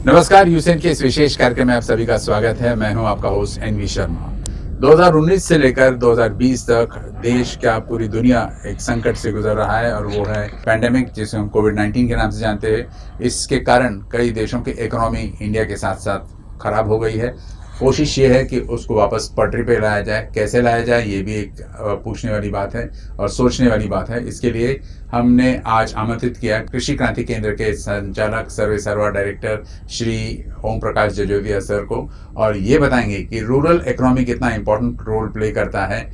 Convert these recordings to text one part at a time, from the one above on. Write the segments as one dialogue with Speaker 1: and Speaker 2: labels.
Speaker 1: नमस्कार, यूसेन के इस विशेष कार्यक्रम में आप सभी का स्वागत है। मैं हूं आपका होस्ट एनवी शर्मा। 2019 से लेकर 2020 तक देश क्या पूरी दुनिया एक संकट से गुजर रहा है और वो है पैंडेमिक, जिसे हम कोविड-19 के नाम से जानते हैं। इसके कारण कई देशों की इकोनॉमी इंडिया के साथ साथ खराब हो गई है। कोशिश ये है कि उसको वापस पटरी पे लाया जाए। कैसे लाया जाए, ये भी एक पूछने वाली बात है और सोचने वाली बात है। इसके लिए हमने आज आमंत्रित किया कृषि क्रांति केंद्र के संचालक सर्वे सर्वा डायरेक्टर श्री ओम प्रकाश जजोदिया सर को, और ये बताएंगे कि रूरल इकोनॉमी कितना इम्पोर्टेंट रोल प्ले करता है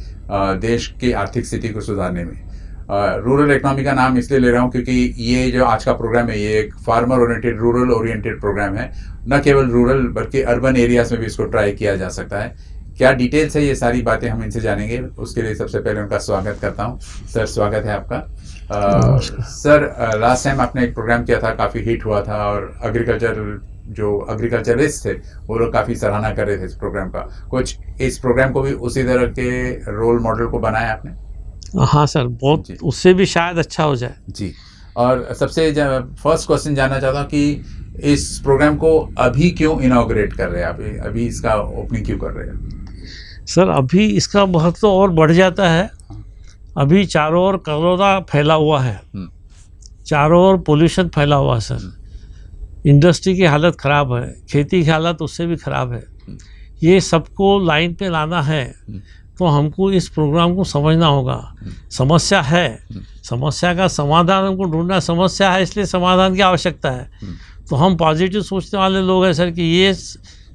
Speaker 1: देश की आर्थिक स्थिति को सुधारने में। रूरल इकोनॉमी का नाम इसलिए ले रहा हूँ क्योंकि ये जो आज का प्रोग्राम है, ये एक farmer oriented, rural oriented program है। न केवल रूरल बल्कि अर्बन एरियाज में भी इसको ट्राई किया जा सकता है। क्या डिटेल्स है, ये सारी बातें हम इनसे जानेंगे। उसके लिए सबसे पहले उनका स्वागत करता हूँ। सर, स्वागत है आपका। सर, लास्ट टाइम आपने एक प्रोग्राम किया था, काफ़ी हिट हुआ था, और एग्रीकल्चरिस्ट थे वो लोग काफ़ी सराहना कर रहे थे इस प्रोग्राम का। कुछ इस प्रोग्राम को भी उसी तरह के रोल मॉडल को बनाया आपने?
Speaker 2: हाँ सर, बहुत उससे भी शायद अच्छा हो जाए
Speaker 1: जी। और सबसे फर्स्ट क्वेश्चन जानना चाहता हूँ कि इस प्रोग्राम को अभी क्यों इनॉग्रेट कर रहे हैं आप, अभी इसका ओपनिंग क्यों कर रहे हैं?
Speaker 2: सर, अभी इसका महत्व तो और बढ़ जाता है। अभी चारों ओर कोरोना फैला हुआ है, चारों ओर पोल्यूशन फैला हुआ है सर। इंडस्ट्री की हालत ख़राब है, खेती की हालत उससे भी ख़राब है। ये सबको लाइन पे लाना है तो हमको इस प्रोग्राम को समझना होगा। समस्या है, समस्या का समाधान हमको ढूंढना। समस्या है इसलिए समाधान की आवश्यकता है। तो हम पॉजिटिव सोचने वाले लोग हैं सर कि ये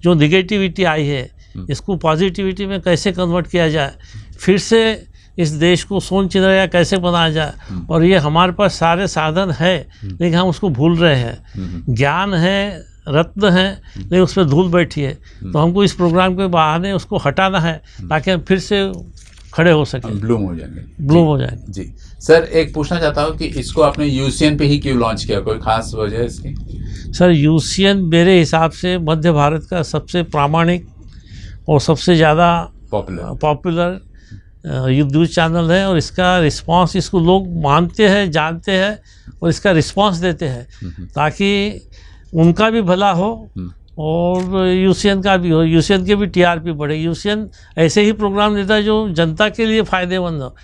Speaker 2: जो निगेटिविटी आई है इसको पॉजिटिविटी में कैसे कन्वर्ट किया जाए, फिर से इस देश को सोन चिड़िया कैसे बनाया जाए। और ये हमारे पास सारे साधन है लेकिन हम उसको भूल रहे हैं। ज्ञान है, रत्न है, लेकिन उस पर धूल बैठी है। तो हमको इस प्रोग्राम के बहाने उसको हटाना है ताकि हम फिर से खड़े हो सकें,
Speaker 1: ब्लूम हो जाएंगे। जी सर, एक पूछना चाहता हूँ कि इसको आपने यूसीएन पे ही क्यों लॉन्च किया, कोई खास वजह है इसकी?
Speaker 2: सर, यूसीएन मेरे हिसाब से मध्य भारत का सबसे प्रामाणिक और सबसे ज़्यादा पॉपुलर न्यूज़ चैनल है, और इसका रिस्पांस, इसको लोग मानते हैं, जानते हैं और इसका रिस्पांस देते हैं ताकि उनका भी भला हो और यूसीएन का भी हो, यूसीएन के भी टीआरपी बढ़े। यूसीएन ऐसे ही प्रोग्राम देता है जो जनता के लिए फ़ायदेमंद हो,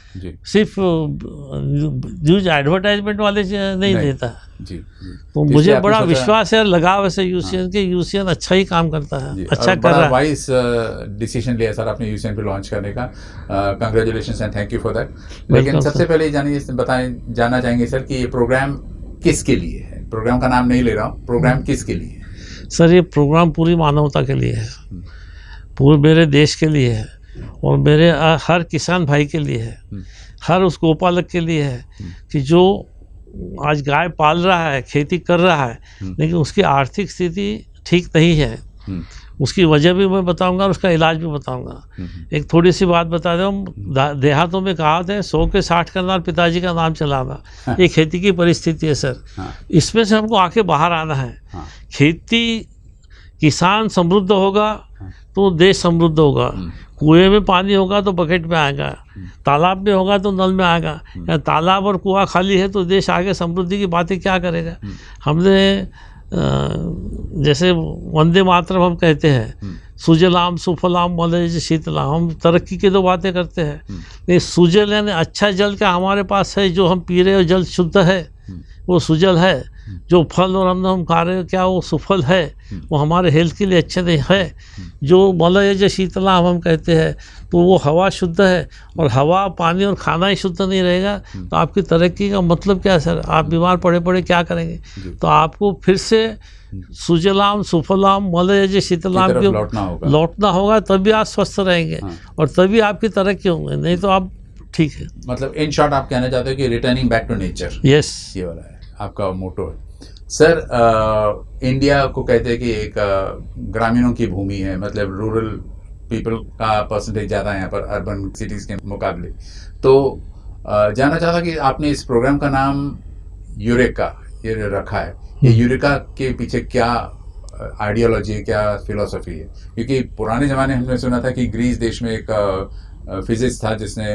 Speaker 2: सिर्फ न्यूज़ एडवर्टाइजमेंट वाले नहीं देता जी। तो मुझे बड़ा विश्वास है, लगाव है यूसीएन के। यूसीएन अच्छा ही काम करता है, अच्छा कर रहा है।
Speaker 1: वाइज डिसीजन लिया सर आपने यूसीएन पे लॉन्च करने का। Congratulations and thank you for that. लेकिन सबसे पहले जानना चाहेंगे सर कि ये प्रोग्राम किसके लिए है? प्रोग्राम का नाम नहीं ले रहा हूँ, प्रोग्राम किसके लिए है?
Speaker 2: सर, ये प्रोग्राम पूरी मानवता के लिए है, पूरे मेरे देश के लिए है, और मेरे हर किसान भाई के लिए है, हर उस गोपालक के लिए है कि जो आज गाय पाल रहा है, खेती कर रहा है, लेकिन उसकी आर्थिक स्थिति ठीक नहीं है। उसकी वजह भी मैं बताऊंगा और उसका इलाज भी बताऊंगा। एक थोड़ी सी बात बता दूं, देहातों में कहावत है, 100 के 60 करना पिताजी का नाम चलाना। ये खेती की परिस्थिति है सर। इसमें से हमको आके बाहर आना है। खेती, किसान समृद्ध होगा तो देश समृद्ध होगा। कुएं में पानी होगा तो बकेट में आएगा, तालाब में होगा तो नल में आएगा। या तालाब और कुआं खाली है तो देश आगे समृद्धि की बातें क्या करेगा। हमने जैसे वंदे मातरम हम कहते हैं, सुजलाम सुफलाम मलयज शीतलाम, हम तरक्की की तो बातें करते हैं, लेकिन सुजल यानी अच्छा जल का हमारे पास है, जो हम पी रहे हो जल शुद्ध है, वो सुजल है। जो फल और अन्न हम खा रहे हो क्या वो सुफल है, वो हमारे हेल्थ के लिए अच्छे नहीं है। जो मलयज शीतलाम हम कहते हैं तो वो हवा शुद्ध है, और हवा, पानी और खाना ही शुद्ध नहीं रहेगा तो आपकी तरक्की का मतलब क्या है सर? आप बीमार पड़े पड़े क्या करेंगे? तो आपको फिर से सुजलाम सुफलाम मलयज शीतलाम की लौटना होगा, तभी आप स्वस्थ रहेंगे और तभी आपकी तरक्की होंगे, नहीं तो आप ठीक है।
Speaker 1: मतलब इन शॉर्ट आप कहना चाहते हो कि returning back to nature,
Speaker 2: yes,
Speaker 1: ये वाला है आपका मोटो है। सर, इंडिया को कहते हैं कि एक ग्रामीणों की भूमि है, मतलब रूरल पीपल का परसेंटेज ज़्यादा है यहाँ पर अर्बन सिटीज़ के मुकाबले। तो जानना चाहता कि आपने इस प्रोग्राम का नाम यूरेका ये रखा है, ये यूरेका के पीछे क्या आइडियोलॉजी है, क्या फिलॉसफी है? क्योंकि पुराने ज़माने हमने सुना था कि ग्रीस देश में एक फिजिक्स था जिसने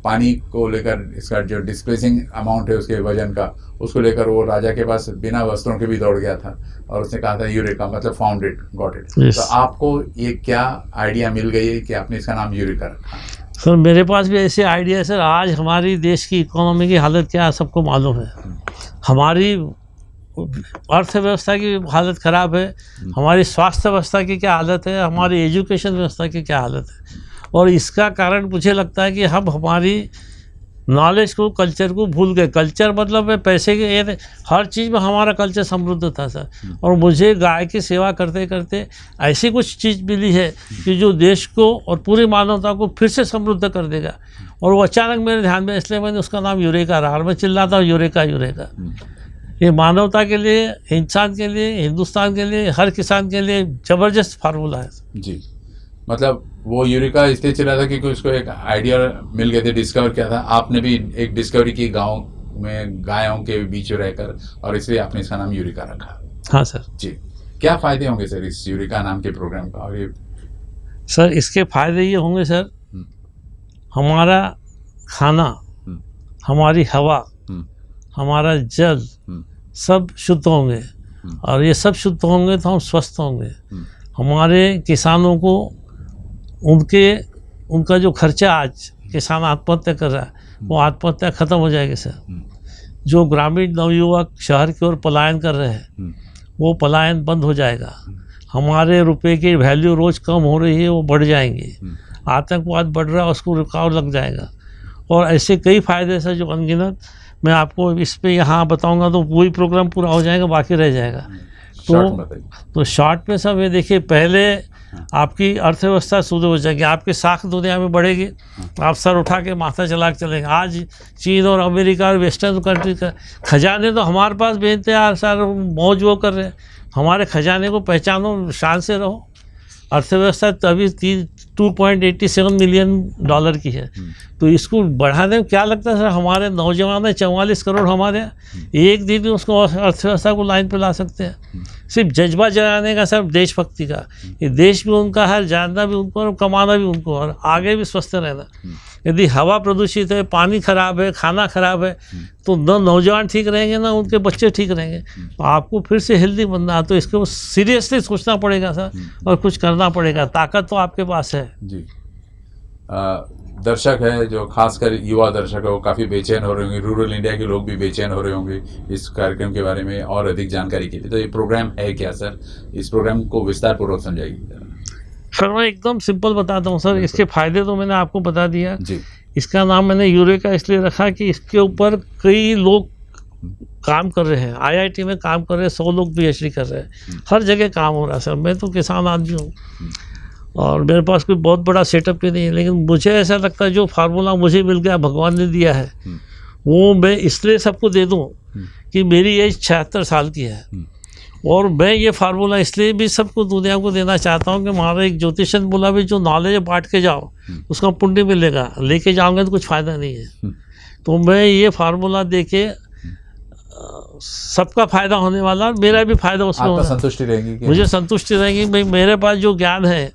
Speaker 1: पानी को लेकर इसका जो डिस्प्लेसिंग अमाउंट है उसके वजन का, उसको लेकर वो राजा के पास बिना वस्त्रों के भी दौड़ गया था और उसने कहा था यूरेका, मतलब found it, got it.
Speaker 2: Yes.
Speaker 1: तो आपको ये क्या आइडिया मिल गई है कि आपने इसका नाम यूरेका रखा?
Speaker 2: सर मेरे पास भी ऐसे आइडिया है सर। आज हमारी देश की इकोनॉमी की हालत क्या है सबको मालूम है। हमारी अर्थव्यवस्था की हालत ख़राब है, हमारी स्वास्थ्य व्यवस्था की क्या हालत है, हमारी एजुकेशन व्यवस्था की क्या हालत है। और इसका कारण मुझे लगता है कि हम हमारी नॉलेज को, कल्चर को भूल गए। कल्चर मतलब है पैसे के, ये हर चीज़ में हमारा कल्चर समृद्ध था सर। और मुझे गाय की सेवा करते करते ऐसी कुछ चीज़ मिली है कि जो देश को और पूरी मानवता को फिर से समृद्ध कर देगा। और वो अचानक मेरे ध्यान में, इसलिए मैंने उसका नाम यूरेका रहा और मैं चिल्लाता हूँ यूरेका यूरेका। ये मानवता के लिए, इंसान के लिए, हिंदुस्तान के लिए, हर किसान के लिए ज़बरदस्त फार्मूला है
Speaker 1: जी। मतलब वो यूरेका इसलिए चला था क्योंकि उसको एक आइडिया मिल गए थे, डिस्कवर किया था। आपने भी एक डिस्कवरी की गांव में गायों के बीच रहकर, और इसलिए आपने इसका नाम यूरेका रखा।
Speaker 2: हाँ सर
Speaker 1: जी। क्या फ़ायदे होंगे सर इस यूरेका नाम के प्रोग्राम का? और ये
Speaker 2: सर इसके फ़ायदे ये होंगे सर, हमारा खाना, हमारी हवा, हमारा जल सब शुद्ध होंगे। और ये सब शुद्ध होंगे तो हम स्वस्थ होंगे। हमारे किसानों को उनका जो खर्चा, आज किसान आत्महत्या कर रहा है, वो आत्महत्या ख़त्म हो जाएगी सर। जो ग्रामीण नवयुवक शहर की ओर पलायन कर रहे हैं, वो पलायन बंद हो जाएगा। हमारे रुपए की वैल्यू रोज़ कम हो रही है, वो बढ़ जाएंगी। आतंकवाद बढ़ रहा है, उसको रुकावट लग जाएगा। और ऐसे कई फ़ायदे सर जो अनगिनत, मैं आपको इस पे यहाँ बताऊँगा तो वही प्रोग्राम पूरा हो जाएगा, बाकी रह जाएगा। तो शॉर्ट में सब ये देखिए, पहले आपकी अर्थव्यवस्था शुद्ध हो जाएगी, आपकी साख दुनिया में बढ़ेगी, आप सर उठा के माथा चला के चलेंगे। आज चीन और अमेरिका और वेस्टर्न कंट्री का खजाने तो हमारे पास भेजते हैं सर, मौज वो कर रहे हैं। हमारे खजाने को पहचानो, शान से रहो। अर्थव्यवस्था तभी 2.87 मिलियन डॉलर की है। तो इसको बढ़ाने में क्या लगता है सर, हमारे नौजवान है 44 करोड़ हमारे यहाँ, एक दिन में उसको अर्थव्यवस्था को लाइन पे ला सकते हैं। सिर्फ जज्बा जगाने का सर, देशभक्ति का। ये देश भी उनका है, जानना भी उनको और कमाना भी उनको, और आगे भी स्वस्थ रहना। यदि हवा प्रदूषित है, पानी खराब है, खाना खराब है, तो न नौजवान ठीक रहेंगे ना उनके बच्चे ठीक रहेंगे। तो आपको फिर से हेल्दी बनना है, तो इसको सीरियसली सोचना पड़ेगा सर, और कुछ करना पड़ेगा। ताकत तो आपके पास है
Speaker 1: जी। दर्शक है जो खासकर युवा दर्शक है, वो काफ़ी बेचैन हो रहे होंगे, रूरल इंडिया के लोग भी बेचैन हो रहे होंगे इस कार्यक्रम के बारे में और अधिक जानकारी के लिए। तो ये प्रोग्राम है क्या सर? इस प्रोग्राम को विस्तार पूर्वक समझाइए
Speaker 2: सर। मैं एकदम सिंपल बताता हूँ सर। इसके फ़ायदे तो मैंने आपको बता दिया
Speaker 1: जी।
Speaker 2: इसका नाम मैंने यूरेका इसलिए रखा कि इसके ऊपर कई लोग काम कर रहे हैं। IIT में काम कर रहे हैं, 100 लोग PhD कर रहे हैं, हर जगह काम हो रहा है सर। मैं तो किसान आदमी हूँ और मेरे पास कोई बहुत बड़ा सेटअप भी नहीं है, लेकिन मुझे ऐसा लगता है जो फार्मूला मुझे मिल गया, भगवान ने दिया है, वो मैं इसलिए सबको दे दूँ कि मेरी एज 76 साल की है। और मैं ये फार्मूला इसलिए भी सबको दुनिया को देना चाहता हूँ कि हमारा एक ज्योतिषन बोला भी, जो नॉलेज बांट के जाओ उसका पुण्य मिलेगा, लेके जाओगे तो कुछ फ़ायदा नहीं है। तो मैं ये फार्मूला दे के सबका फ़ायदा होने वाला, मेरा भी फ़ायदा उसमें होगा।
Speaker 1: संतुष्टि रहेगी,
Speaker 2: मुझे संतुष्टि रहेगी। भाई मेरे पास जो ज्ञान है,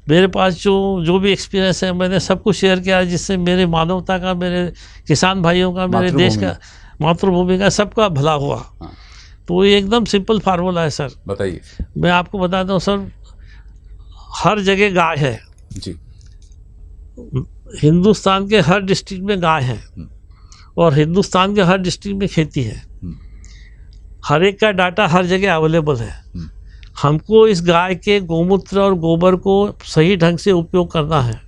Speaker 2: मेरे पास जो भी एक्सपीरियंस है, मैंने सब कुछ शेयर किया, जिससे मेरे मानवता का, मेरे किसान भाइयों का, मेरे देश का, मातृभूमि का, सबका भला हुआ। तो ये एकदम सिंपल फार्मूला है सर।
Speaker 1: बताइए।
Speaker 2: मैं आपको बताता हूँ सर, हर जगह गाय है
Speaker 1: जी।
Speaker 2: हिंदुस्तान के हर डिस्ट्रिक्ट में गाय है, और हिंदुस्तान के हर डिस्ट्रिक्ट में खेती है। हर एक का डाटा हर जगह अवेलेबल है। हमको इस गाय के गोमूत्र और गोबर को सही ढंग से उपयोग करना है,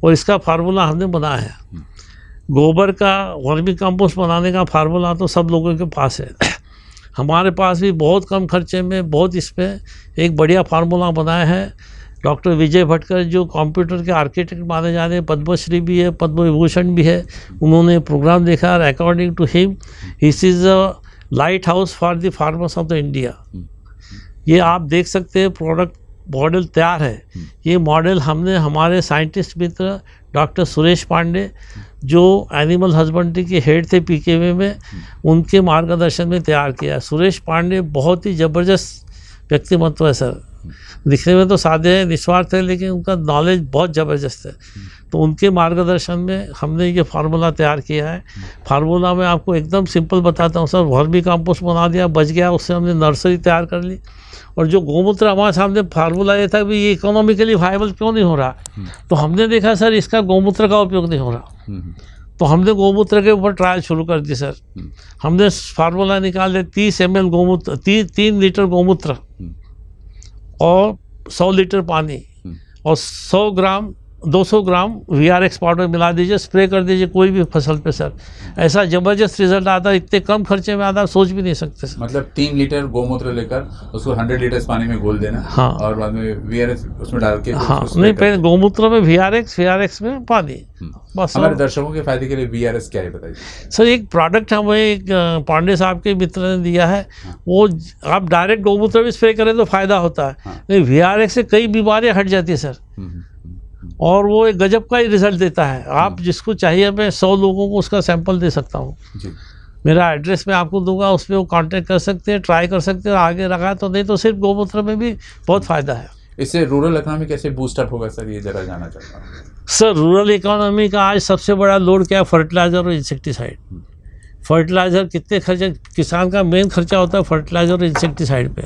Speaker 2: और इसका फार्मूला हमने बनाया है। गोबर का वर्मी कंपोस्ट बनाने का फार्मूला तो सब लोगों के पास है। हमारे पास भी बहुत कम खर्चे में, बहुत इसमें एक बढ़िया फार्मूला बनाया है। डॉक्टर विजय भटकर जो कंप्यूटर के आर्किटेक्ट माने जाने हैं, पद्मश्री भी है, पद्म विभूषण भी है, उन्होंने प्रोग्राम देखा और according to him this is a light house for the farmers of the India. ये आप देख सकते हैं, प्रोडक्ट मॉडल तैयार है। ये मॉडल हमने हमारे साइंटिस्ट मित्र डॉक्टर सुरेश पांडे, जो एनिमल हस्बेंड्री के हेड थे PKV में, उनके मार्गदर्शन में तैयार किया है। सुरेश पांडे बहुत ही ज़बरदस्त व्यक्तिमत्व है सर। दिखने में तो सादे हैं, निस्वार्थ है, लेकिन उनका नॉलेज बहुत ज़बरदस्त है। तो उनके मार्गदर्शन में हमने ये फार्मूला तैयार किया है। फार्मूला में आपको एकदम सिंपल बताता हूँ सर, वर्मी कंपोस्ट बना दिया, बच गया, उससे हमने नर्सरी तैयार कर ली। और जो गोमूत्र हमारे सामने फार्मूला ये था कि ये इकोनॉमिकली वायबल क्यों नहीं हो रहा, तो हमने देखा सर इसका गोमूत्र का उपयोग नहीं हो रहा, तो हमने गोमूत्र के ऊपर ट्रायल शुरू कर दी सर। हमने फार्मूला निकाले 30 ml गोमूत्र, 3 लीटर गोमूत्र और 100 लीटर पानी और 200 ग्राम VRX पाउडर मिला दीजिए, स्प्रे कर दीजिए कोई भी फसल पे सर। ऐसा ज़बरदस्त रिजल्ट आता है, इतने कम खर्चे में आता है, सोच भी नहीं सकते सर।
Speaker 1: मतलब 3 लीटर गोमूत्र लेकर उसको 100 लीटर पानी में घोल देना,
Speaker 2: हाँ,
Speaker 1: और बाद में VRX उसमें डाल के,
Speaker 2: हाँ नहीं, पहले गोमूत्र में VRX में पानी, बस।
Speaker 1: हमारे दर्शकों के फायदे के लिए VRX क्या है बताइए
Speaker 2: सर। एक प्रोडक्ट हमें एक पांडे साहब के मित्र ने दिया है, वो आप डायरेक्ट गोमूत्र भी स्प्रे करें तो फायदा होता है, लेकिन VRX से कई बीमारियां हट जाती है सर, और वो एक गजब का ही रिजल्ट देता है। आप जिसको चाहिए, मैं 100 लोगों को उसका सैंपल दे सकता हूँ। मेरा एड्रेस मैं आपको दूंगा, उस पर वो कांटेक्ट कर सकते हैं, ट्राई कर सकते हैं, आगे रखा तो नहीं तो सिर्फ गोमूत्र में भी बहुत फ़ायदा है।
Speaker 1: इससे रूरल इकोनॉमी कैसे बूस्टअप होगा सर, ये जरा जानना चाहता हूँ।
Speaker 2: सर रूरल इकोनॉमी का आज सबसे बड़ा लोड क्या है? फर्टिलाइज़र और इंसेक्टिसाइड। फर्टिलाइज़र कितने खर्चे, किसान का मेन खर्चा होता है फर्टिलाइज़र और इंसेक्टिसाइड पे,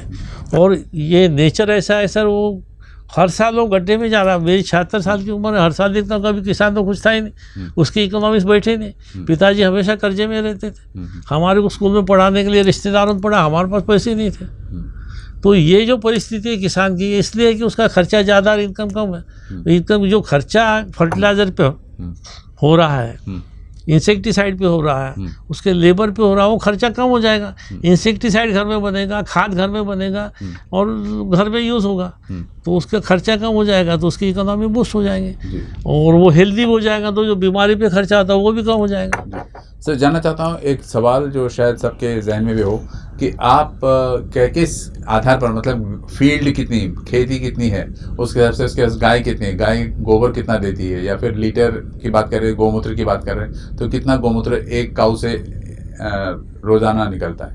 Speaker 2: और ये नेचर ऐसा है सर, वो हर साल वो गड्ढे में जा रहा है। मेरी 76 साल की उम्र है, हर साल देखता हूँ, कभी किसान तो खुश था ही नहीं, उसकी इकोनॉमिक्स बैठे नहीं। पिताजी हमेशा कर्जे में रहते थे, हमारे को स्कूल में पढ़ाने के लिए रिश्तेदारों ने पढ़ा, हमारे पास पैसे नहीं थे। तो ये जो परिस्थिति है किसान की, इसलिए कि उसका खर्चा ज़्यादा और इनकम कम है। इनकम जो खर्चा फर्टिलाइज़र पे हो रहा है, इंसेक्टिसाइड पे हो रहा है, उसके लेबर पे हो रहा है, वो खर्चा कम हो जाएगा। इंसेक्टिसाइड घर में बनेगा, खाद घर में बनेगा और घर में यूज़ होगा, तो उसका खर्चा कम हो जाएगा, तो उसकी इकोनॉमी बूस्ट हो जाएंगे, और वो हेल्दी हो जाएगा, तो जो बीमारी पे खर्चा आता है वो भी कम हो जाएगा।
Speaker 1: सर जानना चाहता हूँ एक सवाल जो शायद सबके जहन में भी हो, कि आप किस आधार पर, मतलब फील्ड कितनी, खेती कितनी है, उसके हिसाब से उसके गाय कितनी है, गाय गोबर कितना देती है, या फिर लीटर की बात कर रहे हैं, गोमूत्र की बात कर रहे हैं, तो कितना गोमूत्र एक काऊ से रोजाना निकलता है?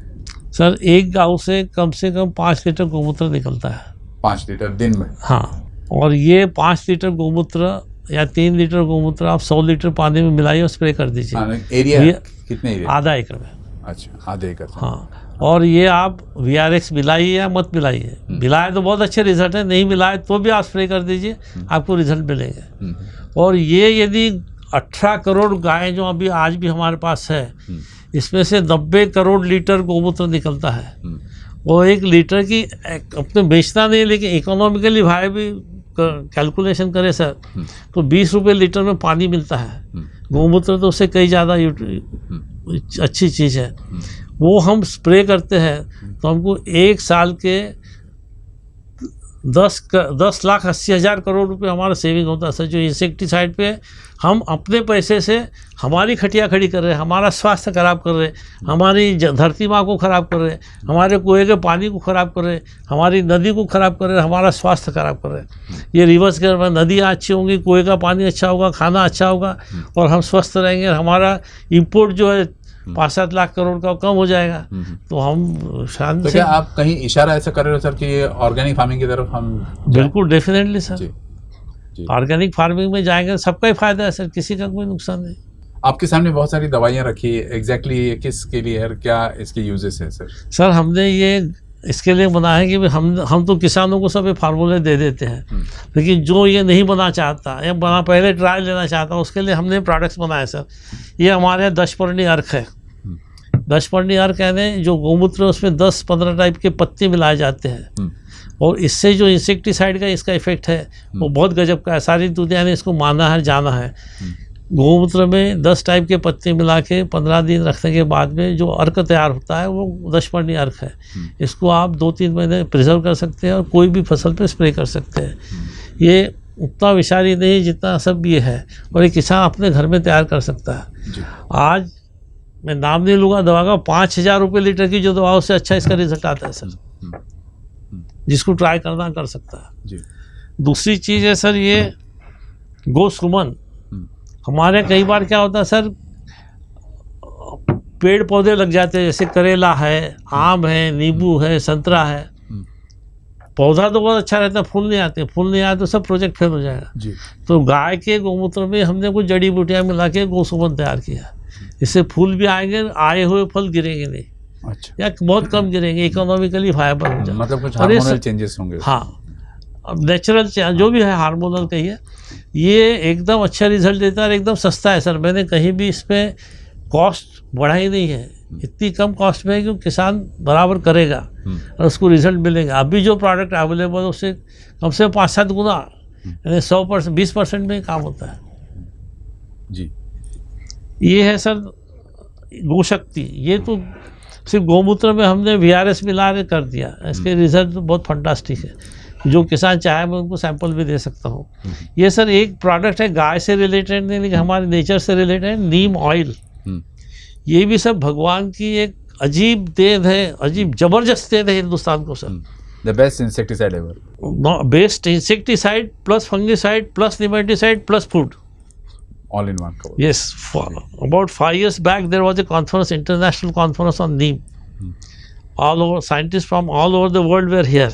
Speaker 2: सर एक गाँव से कम 5 लीटर गोमूत्र निकलता है।
Speaker 1: 5 लीटर दिन में?
Speaker 2: हाँ, और ये 5 लीटर गोमूत्र या 3 लीटर गोमूत्र आप 100 लीटर पानी में मिलाइए और स्प्रे कर दीजिए।
Speaker 1: एरिया कितने एरिया?
Speaker 2: आधा एकड़ में।
Speaker 1: अच्छा, आधे एकड़।
Speaker 2: हाँ, और ये आप VRX मिलाइए या मत मिलाइए, मिलाए तो बहुत अच्छे रिजल्ट है, नहीं मिलाए तो भी आप स्प्रे कर दीजिए, आपको रिजल्ट मिलेंगे। और ये यदि 18 करोड़ गायें जो अभी आज भी हमारे पास है, इसमें से 90 करोड़ लीटर गोमूत्र निकलता है। वो 1 लीटर की अपने बेचना नहीं, लेकिन इकोनॉमिकली भाई भी कैलकुलेशन करें सर, तो 20 रुपये लीटर में पानी मिलता है। गोमूत्र तो उससे कई ज़्यादा अच्छी चीज़ है। वो हम स्प्रे करते हैं तो हमको 1 साल के 10,80,000 करोड़ रुपए हमारा सेविंग होता है सर। जो इंसेक्टिसाइड पे हम अपने पैसे से हमारी खटिया खड़ी कर रहे हैं, हमारा स्वास्थ्य खराब कर रहे हैं, हमारी धरती माँ को ख़राब कर रहे हैं, हमारे कुएं के पानी को ख़राब कर रहे हैं, हमारी नदी को ख़राब कर रहे हैं, हमारा स्वास्थ्य खराब कर रहे हैं। ये रिवर्स कर रहे हैं, नदियाँ अच्छी होंगी, कुएं का पानी अच्छा होगा, खाना अच्छा होगा और हम स्वस्थ रहेंगे। हमारा इम्पोर्ट जो है 5-7 लाख करोड़ का कम हो जाएगा। तो हम शांत
Speaker 1: तो क्या आप कहीं इशारा ऐसा कर रहे हो सर कि ये ऑर्गेनिक फार्मिंग की तरफ हम?
Speaker 2: बिल्कुल, डेफिनेटली सर,
Speaker 1: जी।
Speaker 2: ऑर्गेनिक फार्मिंग में जाएंगे सबका ही फायदा है सर, किसी का कोई नुकसान नहीं।
Speaker 1: आपके सामने बहुत सारी दवाइयाँ रखी है, एग्जैक्टली किसके लिए है, क्या इसके यूजेस है सर?
Speaker 2: सर हमने ये इसके लिए बनाया है कि हम तो किसानों को सब ये फार्मूले दे देते हैं, लेकिन जो ये नहीं बना चाहता या बना पहले ट्रायल लेना चाहता, उसके लिए हमने प्रोडक्ट्स बनाए सर। ये हमारे यहाँ 10 पर्णी अर्क है। 10 पर्णी अर्क यानी जो गोमूत्र है उसमें 10-15 टाइप के पत्ते मिलाए जाते हैं, और इससे जो इंसेक्टिसाइड का इसका इफेक्ट है वो बहुत गजब का है। सारी दुनिया ने इसको माना है, जाना है। गोमूत्र में 10 टाइप के पत्ते मिला के 15 दिन रखने के बाद में जो अर्क तैयार होता है वो 10 पर्णी अर्क है। इसको आप 2-3 महीने प्रिजर्व कर सकते हैं और कोई भी फसल पे स्प्रे कर सकते हैं। ये उतना विषारी नहीं जितना सब ये है, और ये किसान अपने घर में तैयार कर सकता है। आज मैं नाम नहीं लूँगा दवा का, 5,000 रुपये लीटर की जो दवा उससे अच्छा इसका रिजल्ट आता है सर। जिसको ट्राई करना कर सकता है। दूसरी चीज़ है सर ये गोसुमन। हमारे कई बार क्या होता है सर, पेड़ पौधे लग जाते हैं, जैसे करेला है, आम है, नींबू है, संतरा है, पौधा तो बहुत अच्छा रहता है, फूल नहीं आते, फूल नहीं आए तो सब प्रोजेक्ट फेल हो जाएगा
Speaker 1: जी।
Speaker 2: तो गाय के गौमूत्र में हमने कुछ जड़ी बूटियाँ मिला के गौसुमन तैयार किया, इससे फूल भी आएंगे, आए हुए फल गिरेंगे नहीं,
Speaker 1: अच्छा,
Speaker 2: या बहुत कम गिरेंगे, इकोनॉमिकली वायबल हो जाए।
Speaker 1: मतलब कुछ
Speaker 2: और ये
Speaker 1: हार्मोनल चेंजेस होंगे।
Speaker 2: हाँ, अब नेचुरल जो भी है हार्मोनल का ही है, ये एकदम अच्छा रिजल्ट देता है और एकदम सस्ता है सर। मैंने कहीं भी इसमें कॉस्ट बढ़ाई नहीं है, इतनी कम कॉस्ट में है कि किसान बराबर करेगा और उसको रिजल्ट मिलेगा। अभी जो प्रोडक्ट अवेलेबल है उससे कम से कम 5-7 गुना, यानी 100%, 20% में ही काम होता है
Speaker 1: जी।
Speaker 2: ये है सर गोशक्ति। ये तो सिर्फ गौमूत्र में हमने VRS मिला के कर दिया, इसके रिजल्ट तो बहुत फंटास्टिक है। जो किसान चाहे मैं उनको सैंपल भी दे सकता हूँ। ये सर एक प्रोडक्ट है गाय से रिलेटेड नहीं, लेकिन हमारे नेचर से रिलेटेड, नीम ऑयल। ये भी सब भगवान की एक अजीब देन है, अजीब जबरदस्त देन है हिंदुस्तान को sir.
Speaker 1: The best insecticide ever.
Speaker 2: Best insecticide plus fungicide plus nematicide plus food,
Speaker 1: all in one cover.
Speaker 2: Yes, about 5 years back there was a conference, international conference on neem. All over, scientists from all over the world were here.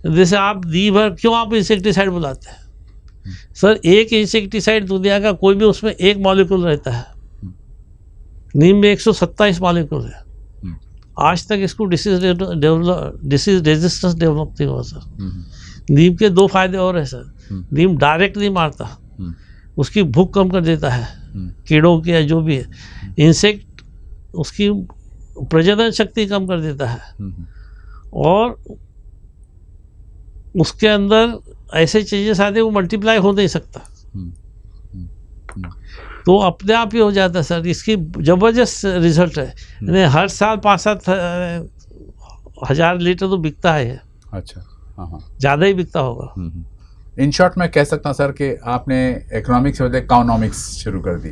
Speaker 2: जैसे आप नीम है, क्यों आप insecticide बुलाते हैं sir? एक insecticide दुनिया का कोई भी, उसमें एक मॉलिक्यूल रहता है। नीम में 127 मॉलिक्यूल है। आज तक इसको डिसीज रेजिस्टेंस डेवलप नहीं हुआ सर। नीम के 2 फायदे और है सर। नीम डायरेक्ट नहीं मारता, उसकी भूख कम कर देता है कीड़ों की या जो भी है, इंसेक्ट उसकी प्रजनन शक्ति कम कर देता है, और उसके अंदर ऐसे चीज़ें आते हैं वो मल्टीप्लाई हो नहीं सकता, तो अपने आप ही हो जाता है सर। इसकी ज़बरदस्त रिजल्ट है, यानी हर साल 5-7 हज़ार लीटर तो बिकता है।
Speaker 1: अच्छा, हाँ,
Speaker 2: ज़्यादा ही बिकता होगा।
Speaker 1: इन शॉर्ट मैं कह सकता हूँ सर कि आपने इकोनॉमिक्स से बदले काउनॉमिक्स शुरू कर दी।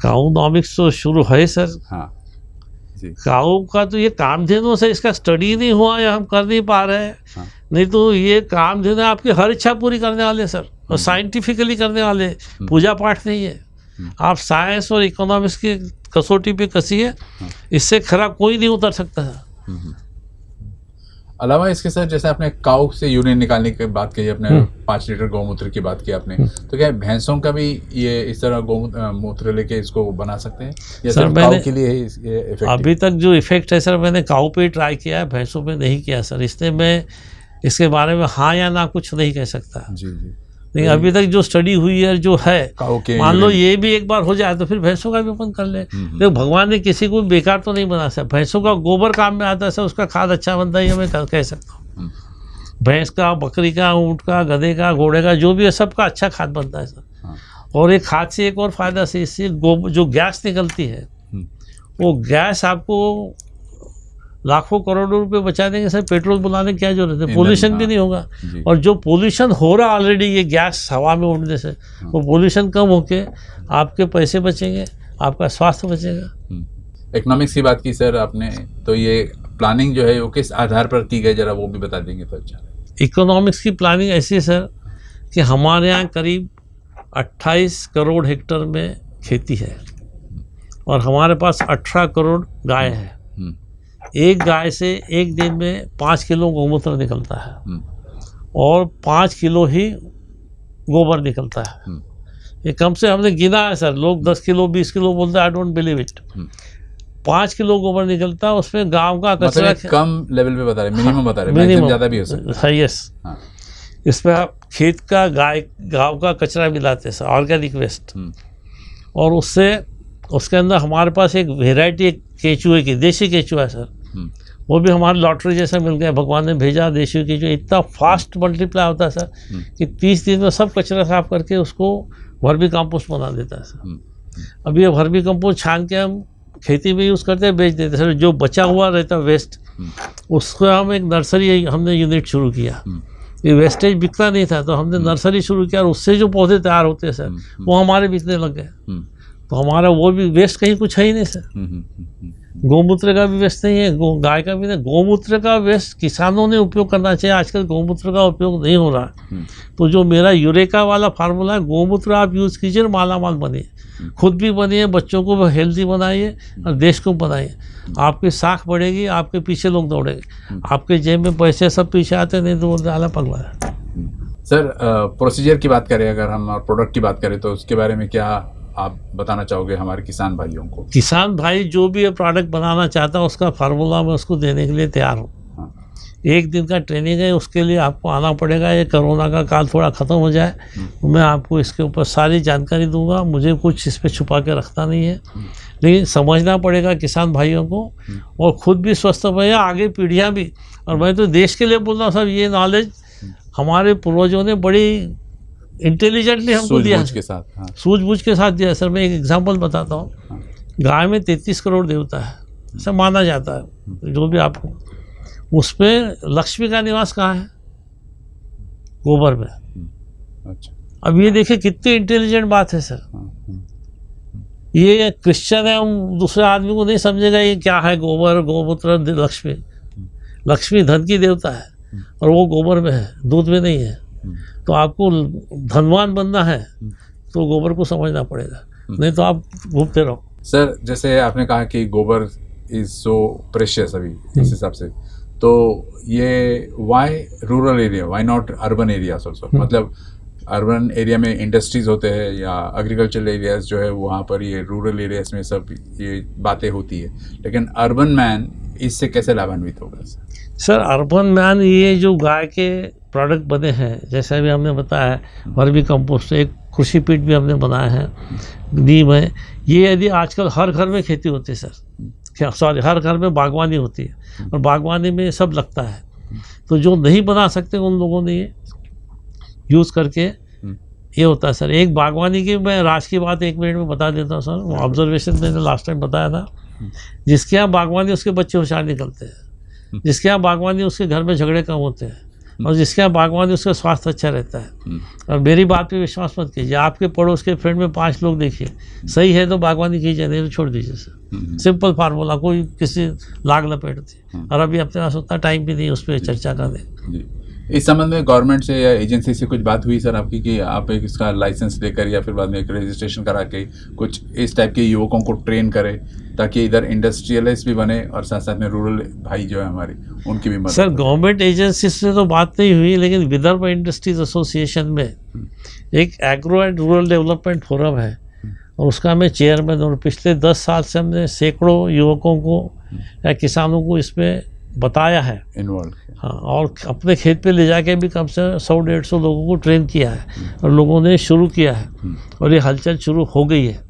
Speaker 2: काउनॉमिक्स तो शुरू है सर।
Speaker 1: हाँ जी।
Speaker 2: काऊ का तो ये कामधेनु से इसका स्टडी नहीं हुआ या हम कर नहीं पा रहे हैं।
Speaker 1: हाँ।
Speaker 2: नहीं तो ये कामधेनु आपकी हर इच्छा पूरी करने वाले सर, और साइंटिफिकली करने वाले, पूजा पाठ नहीं है। आप साइंस और इकोनॉमिक्स की कसौटी पे कसिए, इससे खराब कोई नहीं उतर सकता है।
Speaker 1: अलावा इसके साथ जैसे आपने काऊ से यूरिन निकालने की बात की, अपने 5 लीटर गौमूत्र की बात की आपने, तो क्या भैंसों का भी ये इस तरह गौमूत्र लेके इसको बना सकते हैं, या
Speaker 2: सर
Speaker 1: सिर्फ काऊ के लिए ये इफेक्ट?
Speaker 2: अभी तक जो इफेक्ट है सर, मैंने काऊ पे ट्राई किया है, भैंसों पे नहीं किया सर, इसलिए मैं इसके बारे में हाँ या ना कुछ नहीं कह सकता।
Speaker 1: जी जी।
Speaker 2: लेकिन अभी तक जो स्टडी हुई है, जो है,
Speaker 1: काऊ के
Speaker 2: मान लो ये भी एक बार हो जाए तो फिर भैंसों का भी अपन कर ले। देखो भगवान ने किसी को बेकार तो नहीं बना सर। भैंसों का गोबर काम में आता है सर, उसका खाद अच्छा बनता है, ये मैं कह सकता हूँ। भैंस का, बकरी का, ऊँट का, गधे का, घोड़े का, जो भी है सबका अच्छा खाद बनता है सर। और एक खाद से एक और फायदा से, इससे जो गैस निकलती है, वो गैस आपको लाखों करोड़ों रुपए बचा देंगे सर। पेट्रोल बुलाने की क्या जरूरत है, पोल्यूशन भी नहीं होगा। और जो पोल्यूशन हो रहा ऑलरेडी, ये गैस हवा में उड़ने से, वो पोल्यूशन कम होके आपके पैसे बचेंगे, आपका स्वास्थ्य बचेगा।
Speaker 1: इकोनॉमिक्स की बात की सर आपने, तो ये प्लानिंग जो है वो किस आधार पर की गई, जरा वो भी बता देंगे तो अच्छा।
Speaker 2: इकोनॉमिक्स की प्लानिंग ऐसी है सर कि हमारे यहाँ करीब 28 करोड़ हेक्टेयर में खेती है, और हमारे पास 18 करोड़ गाय है। एक गाय से एक दिन में 5 किलो गौमूत्र निकलता है, और 5 किलो ही गोबर निकलता है। ये कम से हमने गिना है सर, लोग 10 किलो 20 किलो बोलते हैं, I don't believe it. 5 kilo गोबर निकलता है, उसमें गांव का कचरा,
Speaker 1: मतलब कम लेवल पे बता रहे, मिनिमम बता रहे, मैक्सिमम ज़्यादा भी हो सकता
Speaker 2: है। यस, इसमें आप खेत का, गांव का कचरा मिलाते हैं सर, ऑर्गेनिक वेस्ट, और उससे उसके अंदर हमारे पास एक वेराइटी केचुए की, देसी केचुआ है सर, वो भी हमारे लॉटरी जैसा मिल गया, भगवान ने भेजा। देशी केचुआ इतना फास्ट मल्टीप्लाई होता है सर कि 30 दिन में सब कचरा साफ करके उसको वर्मी कंपोस्ट बना देता है सर। अभी ये वर्मी कंपोस्ट छान के हम खेती में यूज़ करते हैं, बेच देते हैं सर। जो बचा हुआ रहता है वेस्ट, उसको हम एक नर्सरी, हमने यूनिट शुरू किया। ये वेस्टेज बिकता नहीं था, तो हमने नर्सरी शुरू किया, और उससे जो पौधे तैयार होते हैं सर, वो हमारे बिकने लग गए। तो हमारा वो भी वेस्ट कहीं कुछ है ही नहीं सर। गौमूत्र का भी वेस्ट नहीं है, गाय का भी नहीं। गौमूत्र का वेस्ट किसानों ने उपयोग करना चाहिए, आजकल गौमूत्र का उपयोग नहीं हो रहा। तो जो मेरा यूरेका वाला फार्मूला है, गौमूत्र आप यूज़ कीजिए, मालामाल बनिए, खुद भी बनिए, बच्चों को हेल्दी बनाइए और देश को बनाइए। आपकी साख बढ़ेगी, आपके पीछे लोग दौड़ेंगे, आपके जेब में पैसे सब पीछे आते नहीं तो वो ज़्यादा पगला है।
Speaker 1: सर प्रोसीजर की बात करें, अगर हम प्रोडक्ट की बात करें तो उसके बारे में क्या आप बताना चाहोगे हमारे किसान भाइयों को?
Speaker 2: किसान भाई जो भी ये प्रोडक्ट बनाना चाहता है उसका फार्मूला मैं उसको देने के लिए तैयार हूँ। एक दिन का ट्रेनिंग है, उसके लिए आपको आना पड़ेगा। ये कोरोना का काल थोड़ा ख़त्म हो जाए तो मैं आपको इसके ऊपर सारी जानकारी दूंगा। मुझे कुछ इस पर छुपा के रखना नहीं है, लेकिन समझना पड़ेगा किसान भाइयों को, और ख़ुद भी स्वस्थ रहे, आगे पीढ़ियाँ भी। और मैं तो देश के लिए बोल रहा हूँ सर, ये नॉलेज हमारे पूर्वजों ने बड़ी इंटेलिजेंटली हमको दिया है, सूझबूझ के साथ दिया है। सर मैं एक एग्जांपल बताता हूँ। गाय में 33 करोड़ देवता है, ऐसा माना जाता है, जो भी आपको। उसमें लक्ष्मी का निवास कहाँ है? गोबर में।
Speaker 1: अच्छा।
Speaker 2: अब ये देखिए कितनी इंटेलिजेंट बात है सर। ये क्रिश्चियन है, हम दूसरे आदमी को नहीं समझेगा ये क्या है गोबर, गोमूत्र, लक्ष्मी। लक्ष्मी धन की देवता है और वो गोबर में है, दूध में नहीं है। तो आपको धनवान बनना है तो गोबर को समझना पड़ेगा, नहीं तो आप घूमते रहो।
Speaker 1: सर जैसे आपने कहा कि गोबर इज सो प्रेशियस अभी इस हिसाब से, तो ये why rural area, why not urban areas also? मतलब अर्बन एरिया में इंडस्ट्रीज होते हैं या एग्रीकल्चरल एरियाज जो है वहाँ पर ये रूरल एरियाज में सब ये बातें होती है, लेकिन अर्बन मैन इससे कैसे लाभान्वित होगा?
Speaker 2: सर अर्बन मैन, ये जो गाय के प्रोडक्ट बने हैं, जैसे अभी हमने बताया वर्मी कंपोस्ट, एक कृषि पीठ भी हमने बनाया है, नीम है, ये यदि आजकल हर घर में खेती होती है सर, क्या सॉरी, हर घर में बागवानी होती है और बागवानी में सब लगता है। तो जो नहीं बना सकते उन लोगों ने ये यूज़ करके ये होता है सर। एक बागवानी की मैं राज की बात 1 मिनट में बता देता हूँ सर। वो ऑब्जर्वेशन मैंने लास्ट टाइम बताया था। जिसके यहाँ बागवानी उसके बच्चे होशियार निकलते हैं, जिसके यहाँ बागवानी उसके घर में झगड़े कम होते हैं, और जिसके यहाँ बागवानी उसका स्वास्थ्य अच्छा रहता है। और मेरी बात पे विश्वास मत कीजिए, आपके पड़ोस के फ्रेंड में 5 लोग देखिए, सही है तो बागवानी कीजिए, नहीं तो छोड़ दीजिए सर। सिंपल फार्मूला, कोई किसी लाग लपेटती। और अभी अपने पास उतना टाइम भी नहीं उस पर चर्चा करने।
Speaker 1: इस संबंध में गवर्नमेंट से या एजेंसी से कुछ बात हुई सर आपकी कि आप एक इसका लाइसेंस लेकर या फिर बाद में एक रजिस्ट्रेशन करा के कुछ इस टाइप के युवकों को ट्रेन करें, ताकि इधर इंडस्ट्रियलाइज भी बने और साथ साथ में रूरल भाई जो है हमारे उनकी भी मदद? सर
Speaker 2: गवर्नमेंट एजेंसी से तो बात नहीं हुई, लेकिन विदर्भ इंडस्ट्रीज एसोसिएशन में एक agro and rural development forum है और उसका मैं चेयरमैन हूँ। पिछले 10 साल से हमने सैकड़ों युवकों को या किसानों को इसमें बताया है,
Speaker 1: इन्वॉल्व।
Speaker 2: हाँ, और अपने खेत पे ले जाके भी कम से 100-150 लोगों को ट्रेन किया है और लोगों ने शुरू किया है और ये हलचल शुरू हो गई है।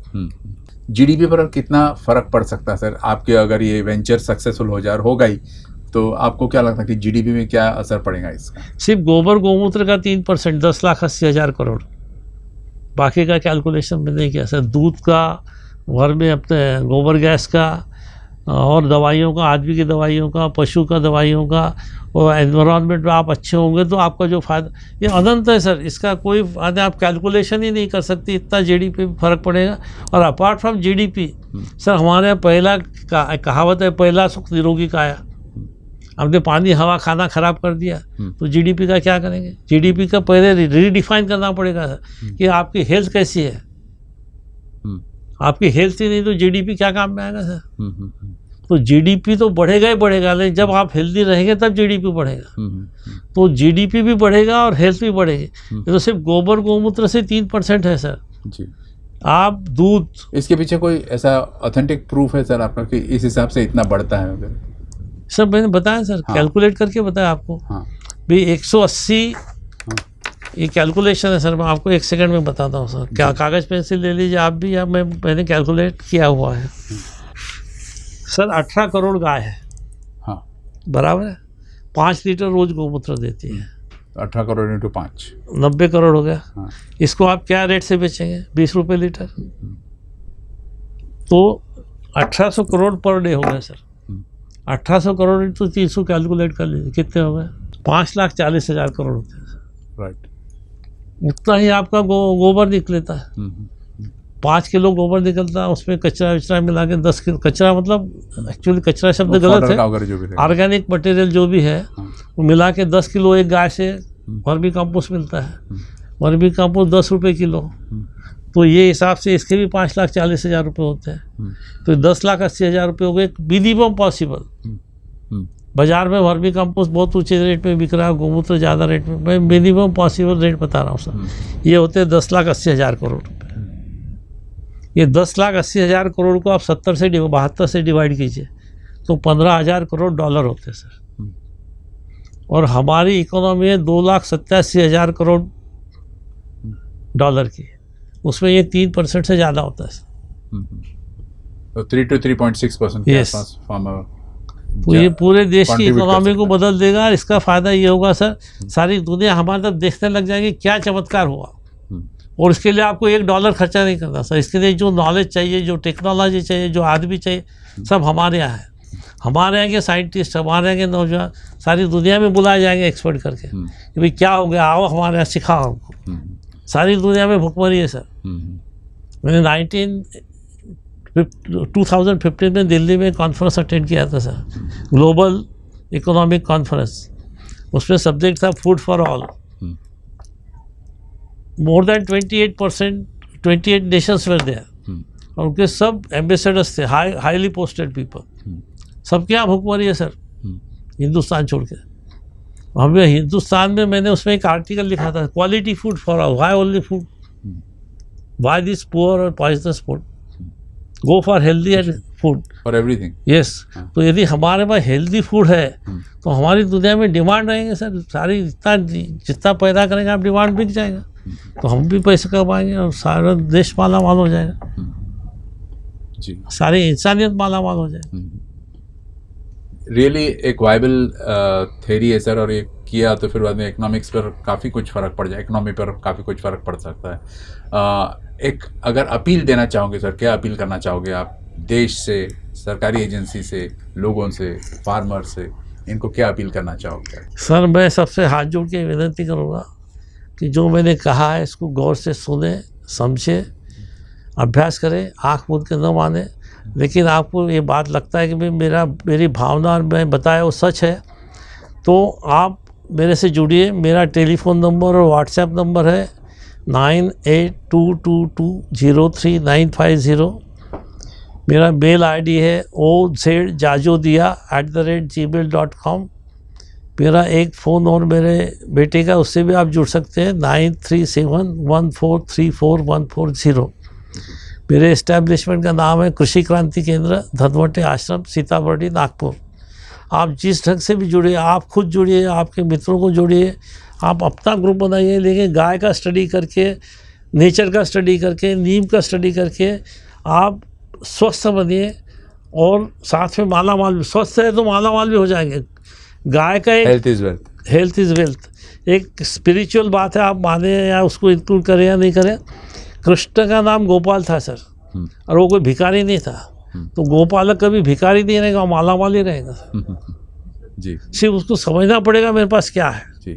Speaker 1: जीडीपी पर कितना फर्क पड़ सकता है सर आपके, अगर ये वेंचर सक्सेसफुल हो गई तो आपको क्या लगता है कि जीडीपी में क्या असर पड़ेगा इसका?
Speaker 2: सिर्फ गोबर गोमूत्र का 3%, 10,80,000 करोड़। बाकी का कैलकुलेशन मैंने नहीं किया सर। दूध का, घर में अपने गोबर गैस का, और दवाइयों का, आदमी की दवाइयों का, पशु का दवाइयों का, और एनवायरनमेंट में आप अच्छे होंगे तो आपका जो फायदा, ये अनंत है सर। इसका कोई फायदा आप कैलकुलेशन ही नहीं कर सकते, इतना जीडीपी में फ़र्क पड़ेगा। और अपार्ट फ्रॉम जीडीपी सर, हमारे यहाँ पहला कहावत है, पहला सुख निरोगी काया। हमने पानी, हवा, खाना खराब कर दिया तो जीडीपी का क्या करेंगे? जीडीपी का पहले रीडिफाइन करना पड़ेगा सर कि आपकी हेल्थ कैसी है। आपकी हेल्थ ही नहीं तो जीडीपी क्या काम में आएगा सर? तो जीडीपी तो बढ़ेगा ही बढ़ेगा, लेकिन जब आप हेल्दी रहेंगे तब जीडीपी बढ़ेगा। तो जीडीपी भी बढ़ेगा और हेल्थ भी बढ़ेगी। ये तो सिर्फ गोबर गोमूत्र से 3% है सर
Speaker 1: जी।
Speaker 2: आप दूध,
Speaker 1: इसके पीछे कोई ऐसा ऑथेंटिक प्रूफ है सर आपका कि इस हिसाब से इतना बढ़ता है अगर?
Speaker 2: सर मैंने बताया सर, कैलकुलेट करके बताया आपको। भाई 180 ये कैलकुलेशन है सर, मैं आपको 1 सेकंड में बताता हूँ सर। क्या कागज़ पेंसिल ले लीजिए आप भी, या मैंने कैलकुलेट किया हुआ है सर। 18 करोड़ गाय है,
Speaker 1: हाँ
Speaker 2: बराबर है, 5 लीटर रोज गोमूत्र देती है।
Speaker 1: 18 करोड़ इंटू 5,
Speaker 2: 90 करोड़ हो गया।
Speaker 1: हाँ।
Speaker 2: इसको आप क्या रेट से बेचेंगे? 20 रुपये लीटर। तो 1800 करोड़ पर डे हो गया सर। 1800 करोड़ इंटू 300 कैलकुलेट कर लीजिए कितने हो गए? 5,40,000 करोड़ होते हैं।
Speaker 1: राइट।
Speaker 2: उतना ही आपका गोबर निकलेता है। 5 किलो गोबर निकलता है, उसमें कचरा वचरा मिला के 10 किलो कचरा, मतलब एक्चुअली कचरा शब्द गलत है, ऑर्गेनिक मटेरियल जो भी है वो मिला के 10 किलो एक गाय से वर्मी कंपोस्ट मिलता है। वर्मी कंपोस्ट 10 रुपये किलो, तो ये हिसाब से इसके भी 5,40,000 रुपये होते हैं। तो 10,80,000 रुपये हो गए मिनिमम पॉसिबल। बाजार में वर्मी कंपोस्ट बहुत ऊंचे रेट में बिक रहा है, गोमूत्र ज़्यादा रेट में, मैं मिनिमम पॉसिबल रेट बता रहा हूँ सर। ये होते हैं 10,80,000 करोड़ रुपये। ये 10,80,000 करोड़ को आप 72 से डिवाइड कीजिए तो 15,000 करोड़ डॉलर होते हैं सर। और हमारी इकोनॉमी है 2,87,000 करोड़ डॉलर की, उसमें ये 3% से ज़्यादा होता है सर।
Speaker 1: 3 to 3.6% के आसपास फार्मर,
Speaker 2: तो ये पूरे देश की इकोनॉमी को बदल देगा। और इसका फ़ायदा ये होगा सर, सारी दुनिया हमारी तरफ देखने लग जाएगी क्या चमत्कार हुआ। और इसके लिए आपको $1 खर्चा नहीं करना सर। इसके लिए जो नॉलेज चाहिए, जो टेक्नोलॉजी चाहिए, जो आदमी चाहिए, सब हमारे यहाँ है। हमारे यहाँ के साइंटिस्ट, हमारे यहाँ के नौजवान सारी दुनिया में बुलाए जाएंगे एक्सपर्ट करके कि भाई क्या हो गया, आओ हमारे यहाँ सिखाओ हमको। सारी दुनिया में भुखमरी है सर। मैंने 2015 में दिल्ली में कॉन्फ्रेंस अटेंड किया था सर, ग्लोबल इकोनॉमिक कॉन्फ्रेंस। उसमें सब्जेक्ट था food for all. More than 28 nations were there, और उनके सब एम्बेसडर्स थे, हाईली पोस्टेड पीपल। सबके यहाँ भुखमरी है सर, हिंदुस्तान छोड़ के। हमें हिंदुस्तान में मैंने उसमें एक आर्टिकल लिखा था, quality food for all, why only food, why this poor और poisonous food, go for healthy and food
Speaker 1: for everything.
Speaker 2: Yes. तो यदि हमारे पास हेल्दी फूड है तो हमारी दुनिया में डिमांड रहेंगे सर। सारी जितना पैदा करेंगे आप, डिमांड बिक जाएगा, तो हम भी पैसे कमाएंगे और सारा देश माला माल हो जाएगा
Speaker 1: जी,
Speaker 2: सारी इंसानियत माला माल हो जाएगी।
Speaker 1: रियली एक वायबल थ्योरी है सर, और ये किया तो फिर बाद में इकोनॉमिक्स पर काफ़ी कुछ फ़र्क पड़ जाए, इकोनॉमी पर काफ़ी कुछ फ़र्क पड़ सकता है। एक अगर अपील देना चाहोगे सर, क्या अपील करना चाहोगे आप देश से, सरकारी एजेंसी से, लोगों से, फार्मर से, इनको क्या अपील करना चाहोगे
Speaker 2: सर? मैं सबसे हाथ जोड़ के विनती करूँगा कि जो मैंने कहा है इसको गौर से सुने, समझे, अभ्यास करें, आँख मूंद के न माने। लेकिन आपको ये बात लगता है कि भाई मेरी भावना और मैं बताया वो सच है, तो आप मेरे से जुड़िए। मेरा टेलीफोन नंबर और व्हाट्सएप नंबर है 9822203950। मेरा मेल आईडी है ozjajodia@gmail.com। मेरा एक फ़ोन और मेरे बेटे का, उससे भी आप जुड़ सकते हैं, 9371434140। मेरे इस्टेब्लिशमेंट का नाम है कृषि क्रांति केंद्र, धनवटे आश्रम, सीताबर्डी, नागपुर। आप जिस ढंग से भी जुड़िए, आप खुद जुड़िए, आपके मित्रों को जोड़िए, आप अपना ग्रुप बनाइए। लेकिन गाय का स्टडी करके, नेचर का स्टडी करके, नीम का स्टडी करके आप स्वस्थ बनिए, और साथ में माला माल भी। स्वस्थ है तो माला माल भी हो जाएंगे। गाय का एक हेल्थ इज़ वेल्थ एक स्पिरिचुअल बात है, आप माने या उसको इंक्लूड करें या नहीं करें। कृष्ण का नाम गोपाल था सर, और वो कोई भिखारी नहीं था। तो गोपालक कभी भिखारी नहीं रहेगा, माला माल ही रहेगा
Speaker 1: जी।
Speaker 2: सिर्फ उसको समझना पड़ेगा मेरे पास क्या है
Speaker 1: जी।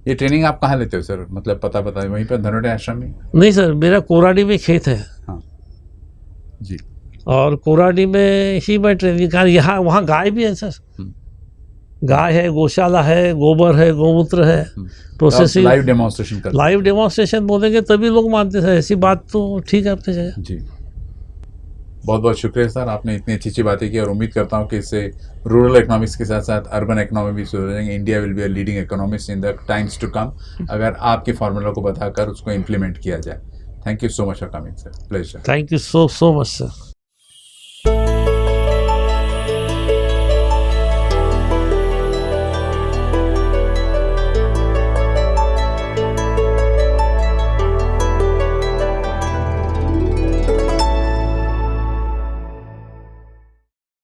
Speaker 1: ये ट्रेनिंग आप कहाँ लेते हो सर? मतलब पता वहीं पर धनवटे आश्रम में?
Speaker 2: नहीं सर, मेरा कोराडी में खेत है।
Speaker 1: हाँ जी। और
Speaker 2: कोराडी में ही मैं ट्रेनिंग कर, यहाँ वहाँ गाय भी है सर, गाय है, गौशाला है, गोबर है, गोमूत्र है, प्रोसेसिंग।
Speaker 1: लाइव डेमोन्स्ट्रेशन
Speaker 2: बोलेंगे तभी लोग मानते हैं। ऐसी बात तो ठीक है आपकी जगह
Speaker 1: जी। बहुत बहुत शुक्रिया सर, आपने इतनी अच्छी बातें की, और उम्मीद करता हूँ कि इससे रूरल इकोनॉमिक्स के साथ साथ अर्बन इकोनॉमी भी सुधर जाएंगे। India will be a leading economist in the times to come, अगर आपके फॉर्मूला को बताकर उसको इम्प्लीमेंट किया जाए। Thank you so much for coming sir, pleasure.
Speaker 2: Thank you so much sir.